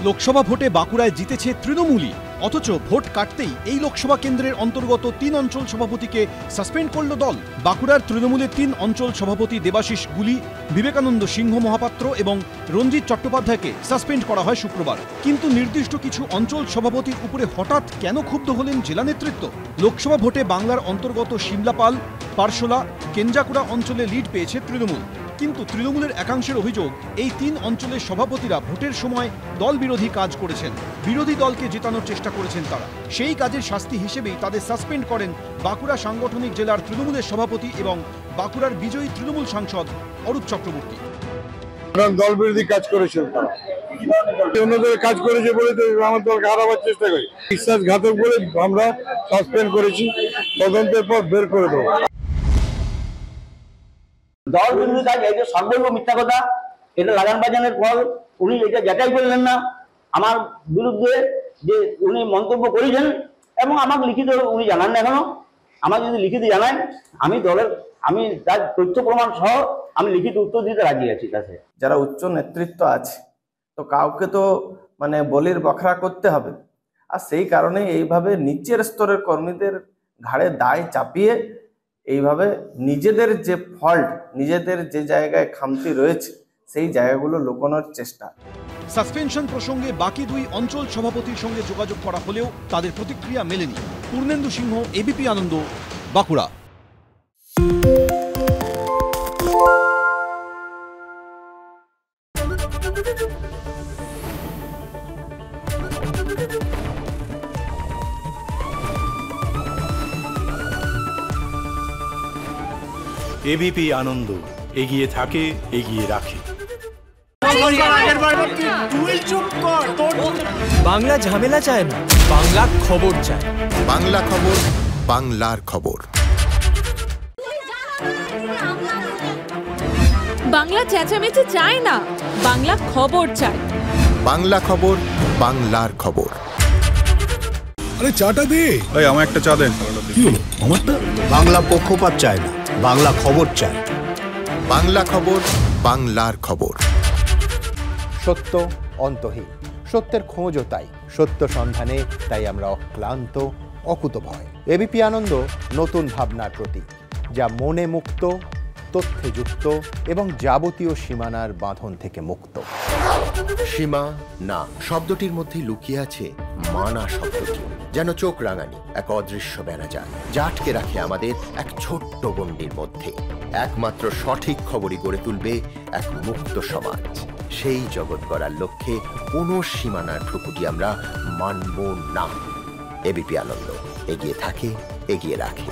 লোকসভা ভোটে বাঁকুড়ায় জিতেছে তৃণমূলই, অথচ ভোট কাটতেই এই লোকসভা কেন্দ্রের অন্তর্গত 3 অঞ্চল সভাপতিকে সাসপেন্ড করল দল। বাঁকুড়ার তৃণমূলের 3 অঞ্চল সভাপতি দেবাশিস গুলি, বিবেকানন্দ সিংহ মহাপাত্র এবং রঞ্জিত চট্টোপাধ্যায়কে সাসপেন্ড করা হয় শুক্রবার। কিন্তু নির্দিষ্ট কিছু অঞ্চল সভাপতির উপরে হঠাৎ কেন ক্ষুব্ধ হলেন জেলা নেতৃত্ব? লোকসভা ভোটে বাংলার অন্তর্গত সিমলাপাল, পারশোলা, কেঞ্জাকুড়া অঞ্চলে লিড পেয়েছে তৃণমূল। কিন্তু তৃণমূলের একাংশের অভিযোগ, এই 3 অঞ্চলের সভাপতিরা ভোটের সময় দল বিরোধী কাজ করেছেন, বিরোধী দলকে জেতানোর চেষ্টা করেছেন তারা। সেই কাজের শাস্তি হিসেবেই তাদের সাসপেন্ড করেন বাঁকুড়া সাংগঠনিক জেলার তৃণমূলের সভাপতি এবং বাঁকুড়ার বিজয়ী তৃণমূল সাংসদ অরূপ চক্রবর্তী। দল বিরোধী কাজ করেছেন তারা, অন্যদের কাজ করেছে বলে তো আমার দলকে হারাবার চেষ্টা করি। বিশ্বাসঘাতক বলে আমরা সাসপেন্ড করেছি, তদন্তের পর বের করে দেবো। দল বিরোধী কাজ এই যে সর্বৈব মিথ্যা কথা, এটা লাগান বাজানের ফল। উনি এটা যাচাই করলেন না আমার বিরুদ্ধে যে উনি মন্তব্য করেছেন, এবং আমাকে লিখিত উনি জানান না এখনো। আমাকে যদি লিখিত জানান, আমি তার তথ্য প্রমাণ সহ আমি লিখিত উত্তর দিতে রাজি আছি কাছে। যারা উচ্চ নেতৃত্ব আছে, তো কাউকে তো বলির বখরা করতে হবে, আর সেই কারণে এইভাবে নিচের স্তরের কর্মীদের ঘাড়ে দায় চাপিয়ে এইভাবে নিজেদের যে ফল্ট, নিজেদের যে জায়গায় খামতি রয়েছে সেই জায়গাগুলো লুকানোর চেষ্টা। সাসপেনশন প্রসঙ্গে বাকি 2 অঞ্চল সভাপতির সঙ্গে যোগাযোগ করা হলেও তাদের প্রতিক্রিয়া মেলেনি। পূর্ণেন্দু সিংহ, এবিপি আনন্দ, বাঁকুড়া। এবিপি আনন্দ, এগিয়ে থাকে, এগিয়ে রাখে। বাংলা ঝামেলা চায় না, বাংলা খবর চায়। বাংলা খবর, বাংলার খবর। বাংলা চেঁচামেচি চায় না, বাংলা খবর চায়। বাংলা খবর, বাংলার খবর। আরে চাটা দে। এই আমার একটা চা দেন। কি হলো আমারটা? বাংলা পক্ষপাত চায় না, বাংলা খবর চায়। বাংলা খবর, বাংলার খবর। সত্য অন্তহীন, সত্যের খোঁজও তাই, সত্য সন্ধানে তাই আমরা অক্লান্ত, অকুতভয়। এবিপি আনন্দ নতুন ভাবনার প্রতীক, যা মনে মুক্ত, তথ্যে যুক্ত এবং যাবতীয় সীমানার বাঁধন থেকে মুক্ত। সীমা না শব্দটির মধ্যেই লুকিয়ে আছে মানা শব্দটি, যেন চোখ রাঙানি এক অদৃশ্য বেড়াজাল, যা আটকে রাখে আমাদের এক ছোট্ট গণ্ডির মধ্যে। একমাত্র সঠিক খবরই গড়ে তুলবে এক মুক্ত সমাজ। সেই জগৎ গড়ার লক্ষ্যে কোনো সীমানার ঠুকুটি আমরা মানব না। এবিপি আনন্দ, এগিয়ে থাকে, এগিয়ে রাখে।